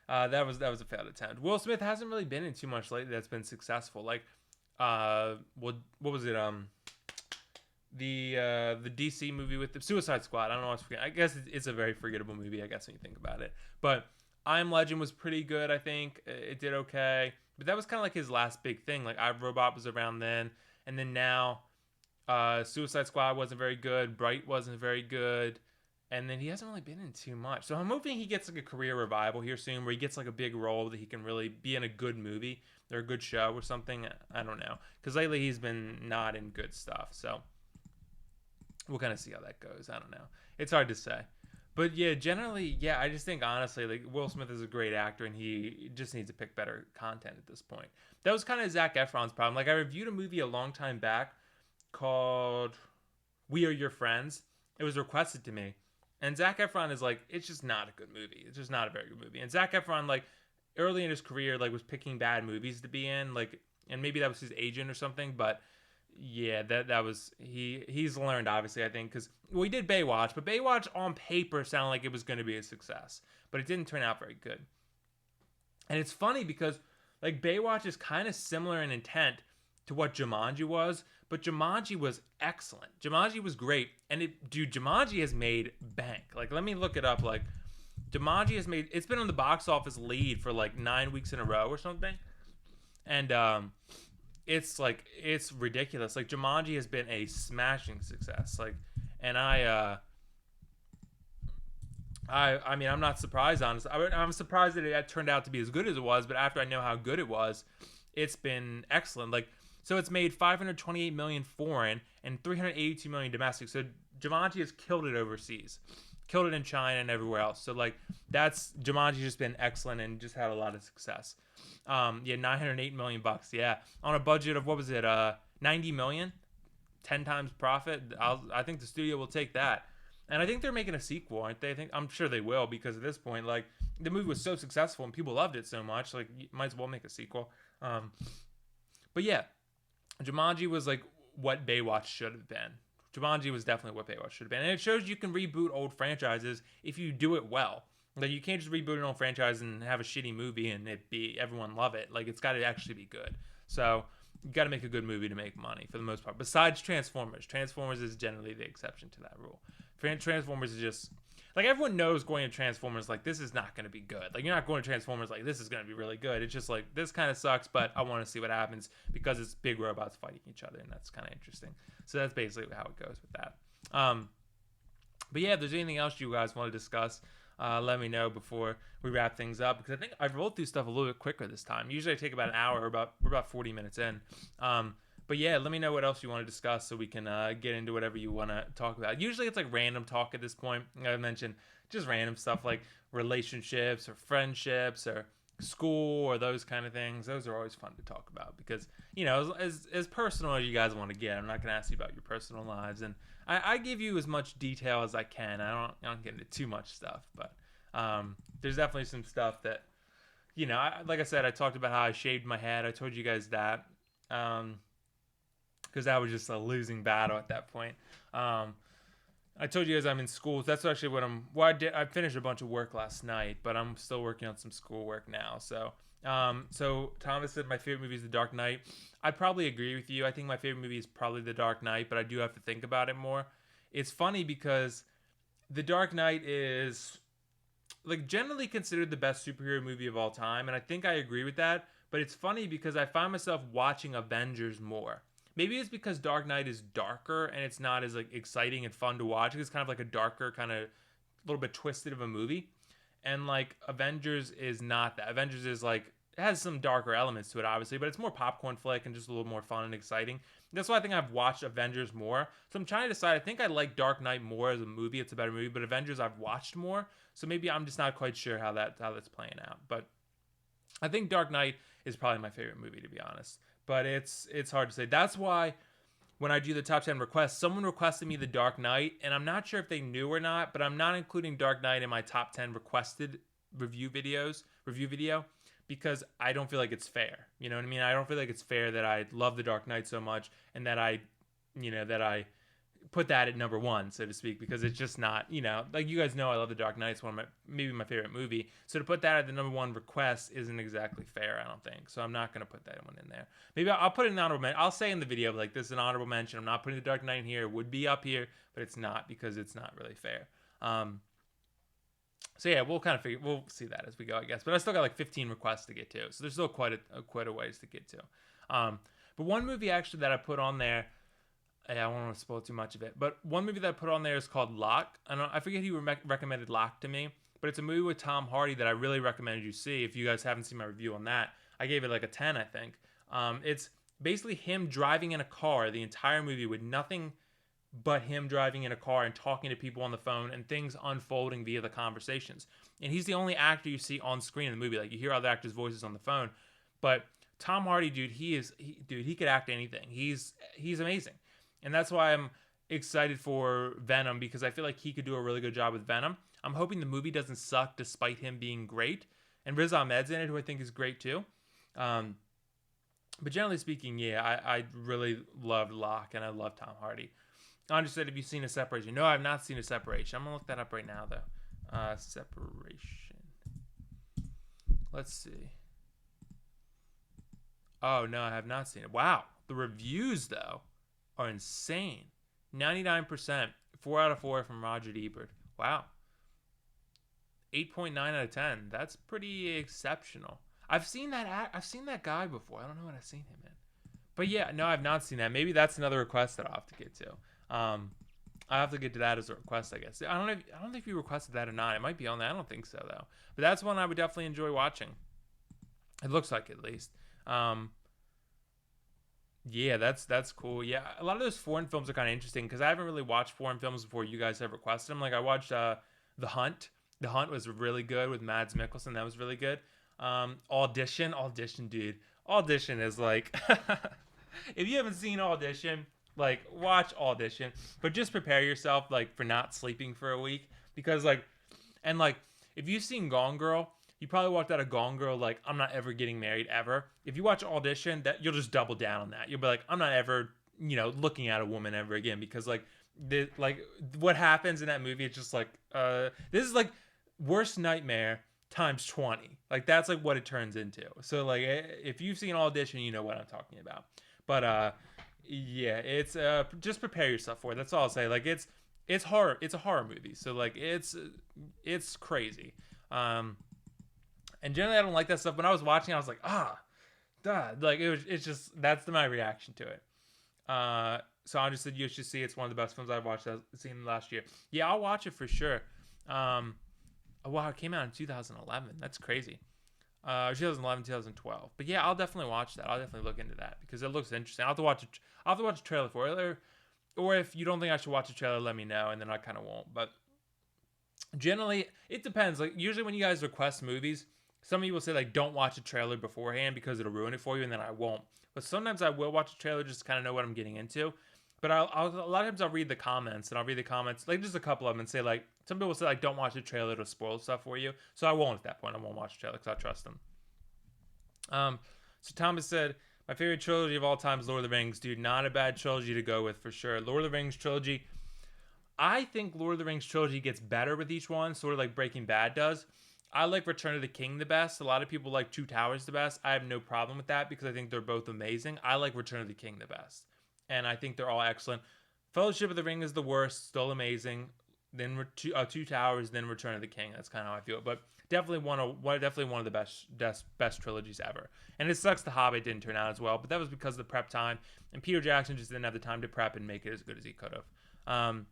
That was a failed attempt. Will Smith hasn't really been in too much lately that's been successful. Like what was it? The DC movie with the Suicide Squad. I don't know what's forgetting. I guess it's a very forgettable movie, I guess, when you think about it. But I Am Legend was pretty good, I think. It did okay. But that was kind of like his last big thing. Like I Robot was around then, and then now Suicide Squad wasn't very good. Bright wasn't very good. And then he hasn't really been in too much. So I'm hoping he gets like a career revival here soon where he gets like a big role that he can really be in a good movie or a good show or something. I don't know. Because lately he's been not in good stuff. So we'll kind of see how that goes. I don't know. It's hard to say. But yeah, generally, yeah, I just think honestly, like Will Smith is a great actor and he just needs to pick better content at this point. That was kind of Zac Efron's problem. Like I reviewed a movie a long time back called We Are Your Friends. It was requested to me. And Zac Efron is like, it's just not a good movie. It's just not a very good movie. And Zac Efron, like, early in his career, like, was picking bad movies to be in, like, and maybe that was his agent or something. But yeah, that was he's learned obviously. I think because he did Baywatch, but Baywatch on paper sounded like it was going to be a success, but it didn't turn out very good. And it's funny because like Baywatch is kind of similar in intent to what Jumanji was, but Jumanji was excellent. Jumanji was great, and Jumanji has made bank. Like, let me look it up. Like, Jumanji has made. It's been on the box office lead for like 9 weeks in a row or something, and it's like it's ridiculous. Like, Jumanji has been a smashing success. Like, and I mean, I'm not surprised, honestly. I'm surprised that it turned out to be as good as it was, but after I know how good it was, it's been excellent. Like, so it's made 528 million foreign and 382 million domestic. So Jumanji has killed it overseas, killed it in China and everywhere else. So like Jumanji's just been excellent and just had a lot of success. Yeah, 908 million bucks. Yeah, on a budget of what was it? 90 million, 10 times profit. I think the studio will take that. And I think they're making a sequel, aren't they? I'm sure they will because at this point, like the movie was so successful and people loved it so much, like you might as well make a sequel. But yeah, Jumanji was like what Baywatch should have been. Jumanji was definitely what Baywatch should have been, and it shows you can reboot old franchises if you do it well. Like you can't just reboot an old franchise and have a shitty movie and everyone love it. Like it's got to actually be good. So you got to make a good movie to make money for the most part. Besides Transformers, Transformers is generally the exception to that rule. Transformers is just like everyone knows going to Transformers like this is not going to be good. Like you're not going to Transformers like this is going to be really good. It's just like this kind of sucks, but I want to see what happens because it's big robots fighting each other, and that's kind of interesting. So that's basically how it goes with that. But yeah, if there's anything else you guys want to discuss, let me know before we wrap things up because I think I've rolled through stuff a little bit quicker this time. Usually I take about an hour. We're about 40 minutes in. But yeah, let me know what else you want to discuss so we can get into whatever you want to talk about. Usually it's like random talk at this point. I mentioned just random stuff like relationships or friendships or school or those kind of things. Those are always fun to talk about because, you know, as personal as you guys want to get, I'm not going to ask you about your personal lives. And I give you as much detail as I can. I don't get into too much stuff. But there's definitely some stuff that, you know, like I said, I talked about how I shaved my head. I told you guys that. Because that was just a losing battle at that point. I told you guys I'm in school. That's actually what I did. I finished a bunch of work last night, but I'm still working on some schoolwork now. So Thomas said my favorite movie is The Dark Knight. I probably agree with you. I think my favorite movie is probably The Dark Knight, but I do have to think about it more. It's funny because The Dark Knight is like generally considered the best superhero movie of all time, and I think I agree with that. But it's funny because I find myself watching Avengers more. Maybe it's because Dark Knight is darker and it's not as like exciting and fun to watch. It's kind of like a darker, kind of a little bit twisted of a movie. And like Avengers is not that. Avengers is like it has some darker elements to it, obviously, but it's more popcorn flick and just a little more fun and exciting. That's why I think I've watched Avengers more. So I'm trying to decide. I think I like Dark Knight more as a movie. It's a better movie, but Avengers I've watched more. So maybe I'm just not quite sure how that's playing out. But I think Dark Knight is probably my favorite movie, to be honest. But it's hard to say. That's why when I do the top 10 requests, someone requested me The Dark Knight, and I'm not sure if they knew or not, but I'm not including Dark Knight in my top 10 requested review video because I don't feel like it's fair. You know what I mean? I don't feel like it's fair that I love The Dark Knight so much and that I put that at number one, so to speak, because it's just not, like you guys know I love The Dark Knight. It's maybe my favorite movie. So to put that at the number one request isn't exactly fair, I don't think. So I'm not going to put that one in there. Maybe I'll put it in an honorable mention. I'll say in the video, like, this is an honorable mention. I'm not putting The Dark Knight in here. It would be up here, but it's not because it's not really fair. So yeah, we'll see that as we go, I guess. But I still got like 15 requests to get to, so there's still quite a ways to get to. Um, but one movie actually that I put on there, I don't want to spoil too much of it, but one movie that I put on there is called Lock. I forget who recommended Lock to me, but it's a movie with Tom Hardy that I really recommended you see. If you guys haven't seen my review on that, I gave it like a 10, I think. It's basically him driving in a car the entire movie with nothing but him driving in a car and talking to people on the phone and things unfolding via the conversations. And he's the only actor you see on screen in the movie. Like you hear other actors' voices on the phone, but Tom Hardy, dude, he could act anything. He's amazing, and that's why I'm excited for Venom because I feel like he could do a really good job with Venom. I'm hoping the movie doesn't suck despite him being great, and Riz Ahmed's in it, who I think is great too. Um, but generally speaking, yeah, I really loved Locke and I love Tom Hardy. Andre said, have you seen A Separation? No, I have not seen A Separation. I'm going to look that up right now, though. Separation. Let's see. Oh, no, I have not seen it. Wow. The reviews, though, are insane. 99%. 4 out of 4 from Roger Ebert. Wow. 8.9 out of 10. That's pretty exceptional. I've seen that guy before. I don't know what I've seen him in. But yeah, no, I've not seen that. Maybe that's another request that I'll have to get to. I have to get to that as a request, I guess. I don't know if you requested that or not. It might be on there. I don't think so though. But that's one I would definitely enjoy watching. It looks like at least. Yeah, that's cool. Yeah, a lot of those foreign films are kind of interesting because I haven't really watched foreign films before you guys have requested them. Like I watched The Hunt. The Hunt was really good with Mads Mikkelsen. That was really good. Audition, dude. Audition is like, if you haven't seen Audition, like watch Audition, but just prepare yourself like for not sleeping for a week because like, and like if you've seen Gone Girl, you probably walked out of Gone Girl like I'm not ever getting married ever. If you watch Audition, that you'll just double down on that. You'll be like I'm not ever looking at a woman ever again because like what happens in that movie, it's just like this is like worst nightmare times 20. Like that's like what it turns into. So like if you've seen Audition, you know what I'm talking about. But yeah, it's just prepare yourself for it. That's all I'll say. Like it's horror. It's a horror movie. So like it's crazy. And generally I don't like that stuff. When I was watching, I was like, duh. Like it's just that's my reaction to it. So I just said you should see. It's one of the best films I've seen last year. Yeah, I'll watch it for sure. Oh, wow, it came out in 2011. That's crazy. 2011, 2012. But yeah, I'll definitely watch that. I'll definitely look into that because it looks interesting. I'll have to watch a trailer for it. Or if you don't think I should watch a trailer, let me know, and then I kind of won't. But generally, it depends. Like usually when you guys request movies, some of you will say like don't watch a trailer beforehand because it'll ruin it for you, and then I won't. But sometimes I will watch a trailer just to kind of know what I'm getting into. But a lot of times I'll read the comments, and I'll read the comments, like just a couple of them, and say like, some people will say like, don't watch the trailer to spoil stuff for you. So I won't at that point. I won't watch the trailer because I trust them. So Thomas said, my favorite trilogy of all time is Lord of the Rings. Dude, not a bad trilogy to go with for sure. Lord of the Rings trilogy. I think Lord of the Rings trilogy gets better with each one, sort of like Breaking Bad does. I like Return of the King the best. A lot of people like Two Towers the best. I have no problem with that because I think they're both amazing. I like Return of the King the best. And I think they're all excellent. Fellowship of the Ring is the worst, still amazing. Then Two Towers, then Return of the King. That's kind of how I feel. But definitely one of the best trilogies ever. And it sucks The Hobbit didn't turn out as well, but that was because of the prep time. And Peter Jackson just didn't have the time to prep and make it as good as he could have.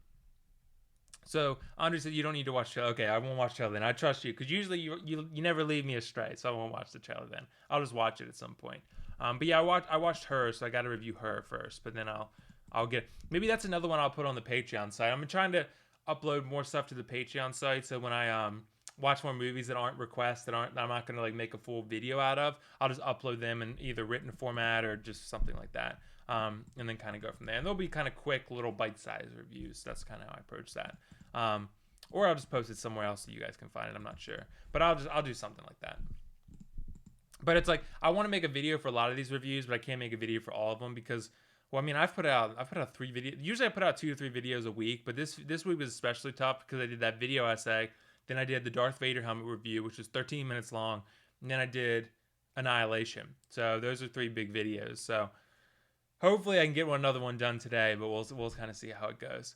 So Andre said you don't need to watch the trailer. Okay, I won't watch the trailer then. I trust you because usually you never leave me astray, so I won't watch the trailer then. I'll just watch it at some point. But yeah, I watched her, so I got to review her first. But then I'll get maybe that's another one I'll put on the Patreon site. I'm trying to upload more stuff to the Patreon site, so when I watch more movies that aren't requests that I'm not gonna like make a full video out of, I'll just upload them in either written format or just something like that. And then kind of go from there. And they'll be kind of quick little bite-sized reviews. That's kind of how I approach that. Or I'll just post it somewhere else so you guys can find it. I'm not sure, but I'll do something like that. But it's like I want to make a video for a lot of these reviews, but I can't make a video for all of them because, well, I mean, I've put out 3 videos. Usually I put out 2 to 3 videos a week, but this week was especially tough because I did that video essay. Then I did the Darth Vader helmet review, which was 13 minutes long, and then I did Annihilation. So those are 3 big videos. So hopefully I can get another one done today, but we'll kind of see how it goes.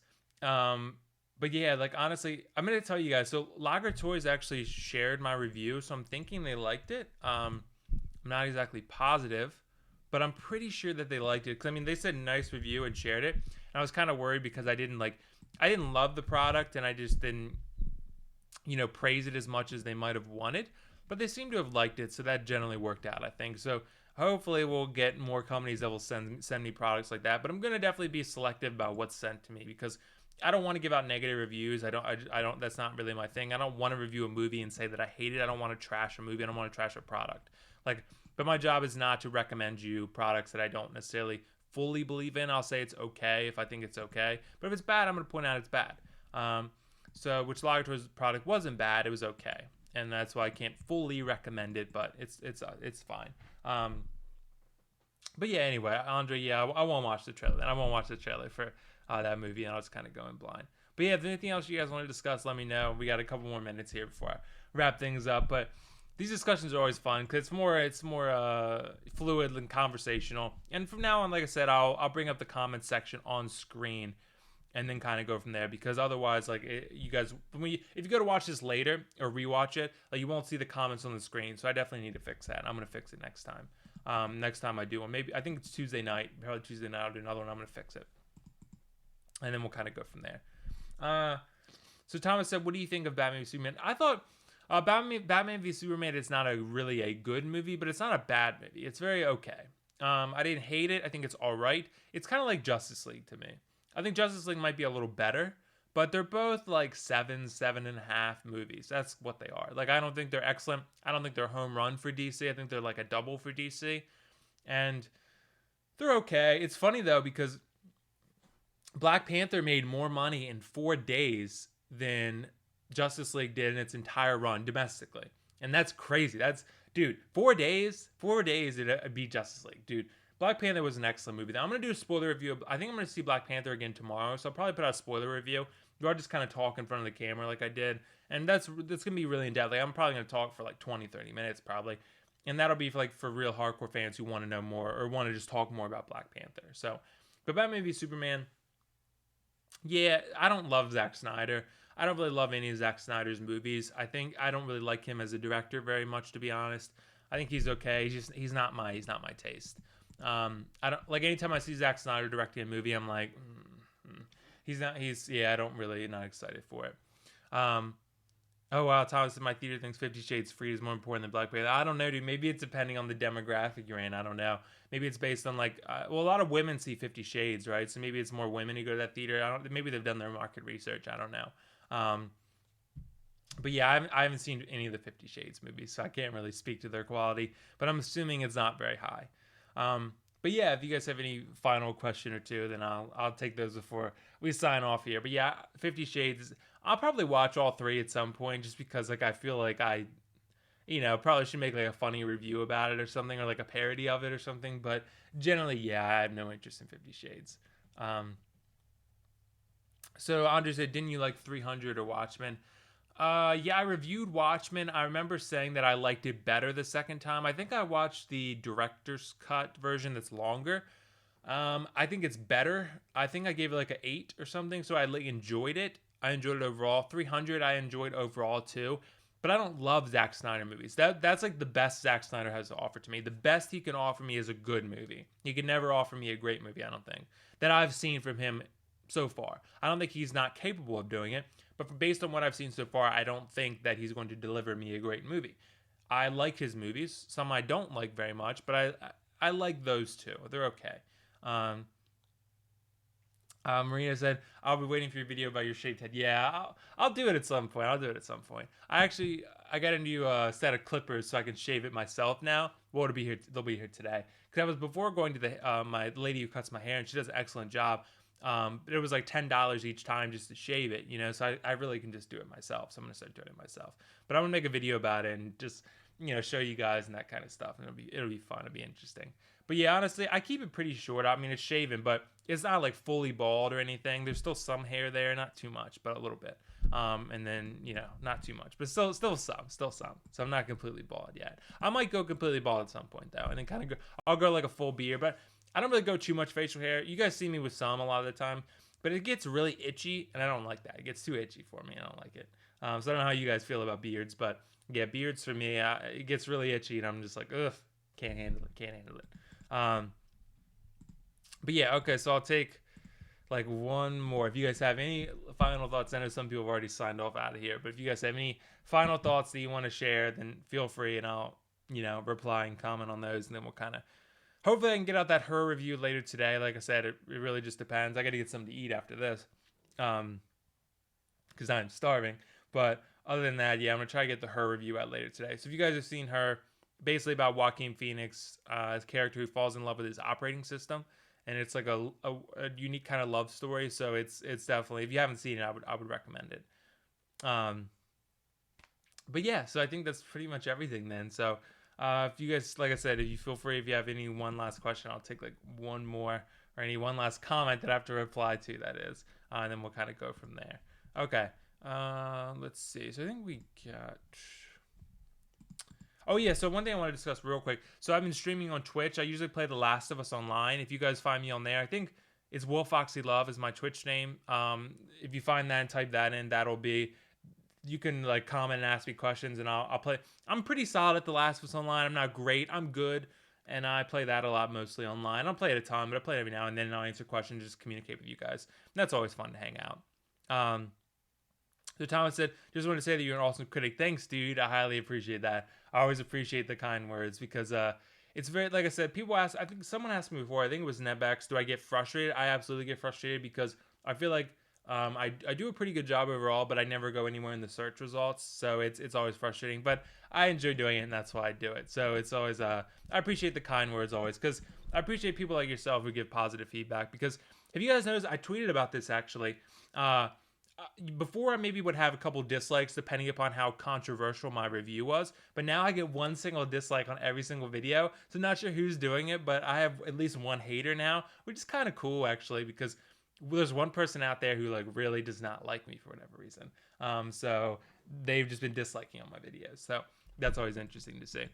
But yeah, like honestly, I'm gonna tell you guys. So Lager Toys actually shared my review, so I'm thinking they liked it. I'm not exactly positive, but I'm pretty sure that they liked it. Cause I mean, they said nice review and shared it. And I was kind of worried because I didn't love the product, and I just didn't, praise it as much as they might have wanted. But they seem to have liked it, so that generally worked out, I think. So hopefully we'll get more companies that will send me products like that. But I'm gonna definitely be selective about what's sent to me because I don't want to give out negative reviews. I don't. That's not really my thing. I don't want to review a movie and say that I hate it. I don't want to trash a movie. I don't want to trash a product. Like, but my job is not to recommend you products that I don't necessarily fully believe in. I'll say it's okay if I think it's okay. But if it's bad, I'm gonna point out it's bad. So which Lagertoy's product wasn't bad. It was okay, and that's why I can't fully recommend it. But it's fine. But yeah, anyway, Andre, yeah, I won't watch the trailer. And I won't watch the trailer for that movie, and I was kind of going blind. But yeah, if there's anything else you guys want to discuss, let me know. We got a couple more minutes here before I wrap things up. But these discussions are always fun because it's more fluid and conversational. And from now on, like I said, I'll bring up the comments section on screen and then kind of go from there, because otherwise, like, you guys, if you go to watch this later or rewatch it, like, you won't see the comments on the screen. So I definitely need to fix that. I'm gonna fix it next time. Next time I do one, maybe I think it's Tuesday night. Probably Tuesday night I'll do another one. I'm gonna fix it, and then we'll kind of go from there. So Thomas said, "What do you think of Batman v Superman?" I thought Batman v Superman is not really a good movie, but it's not a bad movie. It's very okay. I didn't hate it. I think it's all right. It's kind of like Justice League to me. I think Justice League might be a little better, but they're both like 7.5 movies. That's what they are. Like, I don't think they're excellent. I don't think they're a home run for DC. I think they're like a double for DC, and they're okay. It's funny though, because Black Panther made more money in 4 days than Justice League did in its entire run domestically. And that's crazy. Dude, 4 days it beat Justice League. Dude, Black Panther was an excellent movie. Now, I'm going to do a spoiler review. I think I'm going to see Black Panther again tomorrow, so I'll probably put out a spoiler review. You are just kind of talk in front of the camera like I did. And that's going to be really in-depth. Like, I'm probably going to talk for like 20, 30 minutes probably. And that'll be for real hardcore fans who want to know more or want to just talk more about Black Panther. So, but Batman v Superman, yeah, I don't love Zack Snyder. I don't really love any of Zack Snyder's movies. I don't really like him as a director very much, to be honest. I think he's okay. He's not my taste. I don't like, anytime I see Zack Snyder directing a movie, I'm like, I don't really, not excited for it. Oh wow, Thomas said my theater thinks 50 Shades Freed is more important than Black Panther. I don't know, dude. Maybe it's depending on the demographic you're in. I don't know. Maybe it's based on like, a lot of women see 50 Shades, right? So maybe it's more women who go to that theater. Maybe they've done their market research. I don't know. But yeah, I haven't seen any of the 50 Shades movies, so I can't really speak to their quality. But I'm assuming it's not very high. But yeah, if you guys have any final question or two, then I'll take those before we sign off here. But yeah, 50 Shades, I'll probably watch all three at some point, just because like I feel like I probably should make like a funny review about it or something, or like a parody of it or something. But generally, yeah, I have no interest in 50 Shades. So Andre said, didn't you like 300 or Watchmen? Yeah, I reviewed Watchmen. I remember saying that I liked it better the second time. I think I watched the director's cut version that's longer. I think it's better. I think I gave it like an 8 or something, so I like enjoyed it. I enjoyed it overall. 300 I enjoyed overall too. But I don't love Zack Snyder movies. That's like the best Zack Snyder has to offer to me. The best he can offer me is a good movie. He can never offer me a great movie, I don't think, that I've seen from him so far. I don't think he's not capable of doing it, but based on what I've seen so far, I don't think that he's going to deliver me a great movie. I like his movies. Some I don't like very much, but I like those two. They're okay. Marina said, I'll be waiting for your video about your shaved head. Yeah, I'll do it at some point. I got a new set of clippers so I can shave it myself now. Well, they'll be here today. Because I was before going to the my lady who cuts my hair, and she does an excellent job. But it was like $10 each time just to shave it, so I really can just do it myself. So I'm going to start doing it myself. But I'm going to make a video about it and just, show you guys and that kind of stuff. And it'll be fun. It'll be interesting. But yeah, honestly, I keep it pretty short. I mean, it's shaven, but it's not like fully bald or anything. There's still some hair there, not too much, but a little bit. And then, not too much, but still some. So I'm not completely bald yet. I might go completely bald at some point though, and then I'll grow like a full beard, but I don't really go too much facial hair. You guys see me with some a lot of the time, but it gets really itchy, and I don't like that. It gets too itchy for me. I don't like it. So I don't know how you guys feel about beards, but yeah, beards for me, it gets really itchy, and I'm just like, ugh, can't handle it. But yeah, okay, so I'll take like one more. If you guys have any final thoughts, I know some people have already signed off out of here, but if you guys have any final thoughts that you want to share, then feel free, and I'll, reply and comment on those, and then we'll kind of, hopefully I can get out that Her review later today. Like I said, it really just depends. I got to get something to eat after this, because I'm starving. But other than that, yeah, I'm going to try to get the Her review out later today. So if you guys have seen Her, basically about Joaquin Phoenix, his character who falls in love with his operating system, and it's like a unique kind of love story. So it's definitely, if you haven't seen it, I would recommend it. But yeah, so I think that's pretty much everything then. So if you guys, like I said, if you feel free, if you have any one last question, I'll take like one more, or any one last comment that I have to reply to, that is, and then we'll kind of go from there. Okay, let's see. So I think we got. Oh yeah, so one thing I want to discuss real quick. So I've been streaming on Twitch. I usually play The Last of Us online. If you guys find me on there, I think it's Will Foxy Love is my Twitch name. If you find that and type that in, that'll be. You can like comment and ask me questions, and I'll play. I'm pretty solid at The Last of Us online. I'm not great. I'm good, and I play that a lot, mostly online. I don't play it a ton, but I play it every now and then, and I'll answer questions, just communicate with you guys. And that's always fun to hang out. So Thomas said, just want to say that you're an awesome critic. Thanks, dude. I highly appreciate that. I always appreciate the kind words, because it's very, like I said, people ask, I think someone asked me before, I think it was Netbex, do I get frustrated? I absolutely get frustrated, because I feel like I do a pretty good job overall, but I never go anywhere in the search results, so it's always frustrating, but I enjoy doing it, and that's why I do it. So it's always, I appreciate the kind words always, because I appreciate people like yourself who give positive feedback, because if you guys notice, I tweeted about this actually, before I maybe would have a couple dislikes depending upon how controversial my review was, but now I get one single dislike on every single video, so not sure who's doing it, but I have at least one hater now, which is kind of cool actually, because there's one person out there who like really does not like me for whatever reason, so they've just been disliking on my videos, so that's always interesting to see.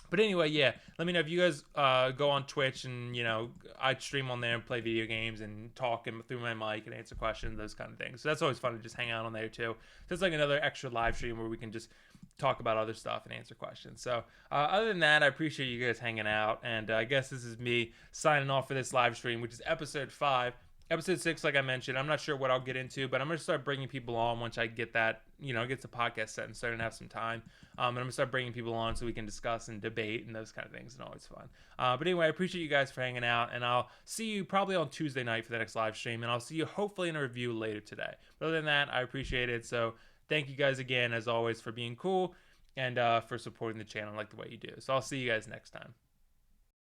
But anyway, yeah, let me know if you guys go on Twitch, and I stream on there and play video games and talk and through my mic and answer questions, those kind of things. So that's always fun to just hang out on there too. So it's like another extra live stream where we can just talk about other stuff and answer questions. So other than that, I appreciate you guys hanging out, and I guess this is me signing off for this live stream, which is episode 5. Episode 6, like I mentioned, I'm not sure what I'll get into, but I'm going to start bringing people on once I get that, get the podcast set and start and have some time. And I'm going to start bringing people on so we can discuss and debate and those kind of things, and always fun. But anyway, I appreciate you guys for hanging out, and I'll see you probably on Tuesday night for the next live stream, and I'll see you hopefully in a review later today. But other than that, I appreciate it. So thank you guys again, as always, for being cool and for supporting the channel like the way you do. So I'll see you guys next time.